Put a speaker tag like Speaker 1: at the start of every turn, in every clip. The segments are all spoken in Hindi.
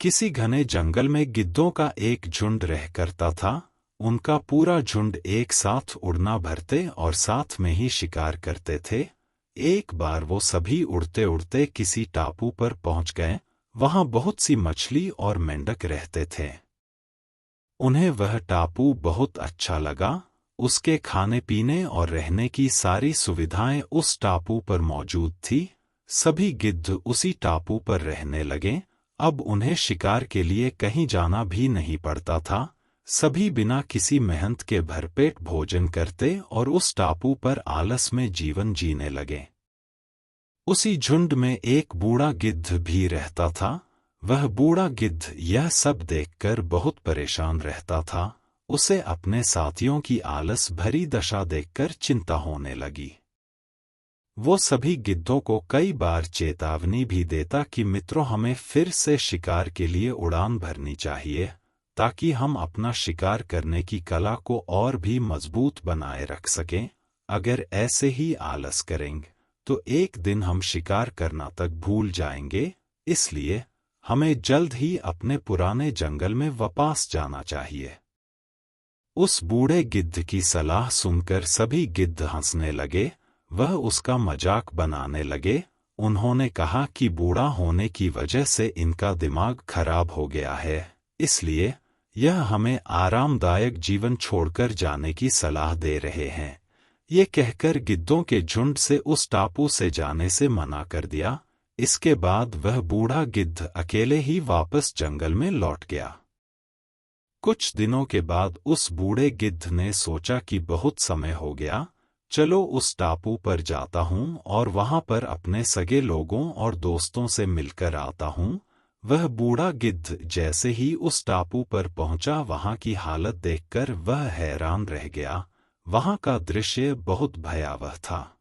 Speaker 1: किसी घने जंगल में गिद्धों का एक झुंड रह करता था। उनका पूरा झुंड एक साथ उड़ना भरते और साथ में ही शिकार करते थे। एक बार वो सभी उड़ते उड़ते किसी टापू पर पहुंच गए। वहां बहुत सी मछली और मेंढक रहते थे। उन्हें वह टापू बहुत अच्छा लगा। उसके खाने पीने और रहने की सारी सुविधाएं उस टापू पर मौजूद थी। सभी गिद्ध उसी टापू पर रहने लगे। अब उन्हें शिकार के लिए कहीं जाना भी नहीं पड़ता था। सभी बिना किसी मेहनत के भरपेट भोजन करते और उस टापू पर आलस में जीवन जीने लगे। उसी झुंड में एक बूढ़ा गिद्ध भी रहता था। वह बूढ़ा गिद्ध यह सब देखकर बहुत परेशान रहता था। उसे अपने साथियों की आलस भरी दशा देखकर चिंता होने लगी। वो सभी गिद्धों को कई बार चेतावनी भी देता कि मित्रों, हमें फिर से शिकार के लिए उड़ान भरनी चाहिए, ताकि हम अपना शिकार करने की कला को और भी मजबूत बनाए रख सकें। अगर ऐसे ही आलस करेंगे तो एक दिन हम शिकार करना तक भूल जाएंगे। इसलिए हमें जल्द ही अपने पुराने जंगल में वापस जाना चाहिए। उस बूढ़े गिद्ध की सलाह सुनकर सभी गिद्ध हंसने लगे। वह उसका मजाक बनाने लगे। उन्होंने कहा कि बूढ़ा होने की वजह से इनका दिमाग खराब हो गया है, इसलिए यह हमें आरामदायक जीवन छोड़कर जाने की सलाह दे रहे हैं। ये कहकर गिद्धों के झुंड से उस टापू से जाने से मना कर दिया। इसके बाद वह बूढ़ा गिद्ध अकेले ही वापस जंगल में लौट गया। कुछ दिनों के बाद उस बूढ़े गिद्ध ने सोचा कि बहुत समय हो गया, चलो उस टापू पर जाता हूँ और वहां पर अपने सगे लोगों और दोस्तों से मिलकर आता हूँ। वह बूढ़ा गिद्ध जैसे ही उस टापू पर पहुंचा, वहां की हालत देखकर वह हैरान रह गया। वहां का दृश्य बहुत भयावह था।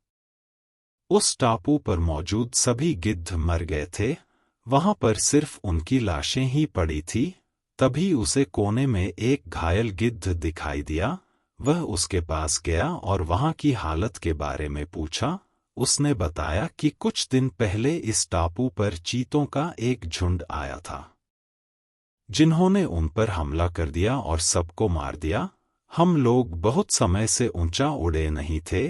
Speaker 1: उस टापू पर मौजूद सभी गिद्ध मर गए थे। वहां पर सिर्फ उनकी लाशें ही पड़ी थी। तभी उसे कोने में एक घायल गिद्ध दिखाई दिया। वह उसके पास गया और वहां की हालत के बारे में पूछा। उसने बताया कि कुछ दिन पहले इस टापू पर चीतों का एक झुंड आया था, जिन्होंने उन पर हमला कर दिया और सबको मार दिया। हम लोग बहुत समय से ऊंचा उड़े नहीं थे,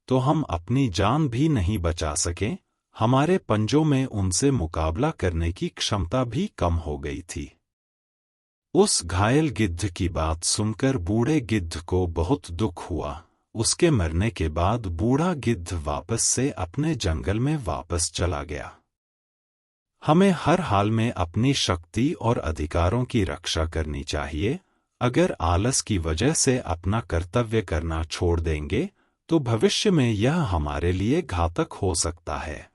Speaker 1: तो हम अपनी जान भी नहीं बचा सके। हमारे पंजों में उनसे मुकाबला करने की क्षमता भी कम हो गई थी। उस घायल गिद्ध की बात सुनकर बूढ़े गिद्ध को बहुत दुख हुआ। उसके मरने के बाद बूढ़ा गिद्ध वापस से अपने जंगल में वापस चला गया। हमें हर हाल में अपनी शक्ति और अधिकारों की रक्षा करनी चाहिए। अगर आलस की वजह से अपना कर्तव्य करना छोड़ देंगे तो भविष्य में यह हमारे लिए घातक हो सकता है।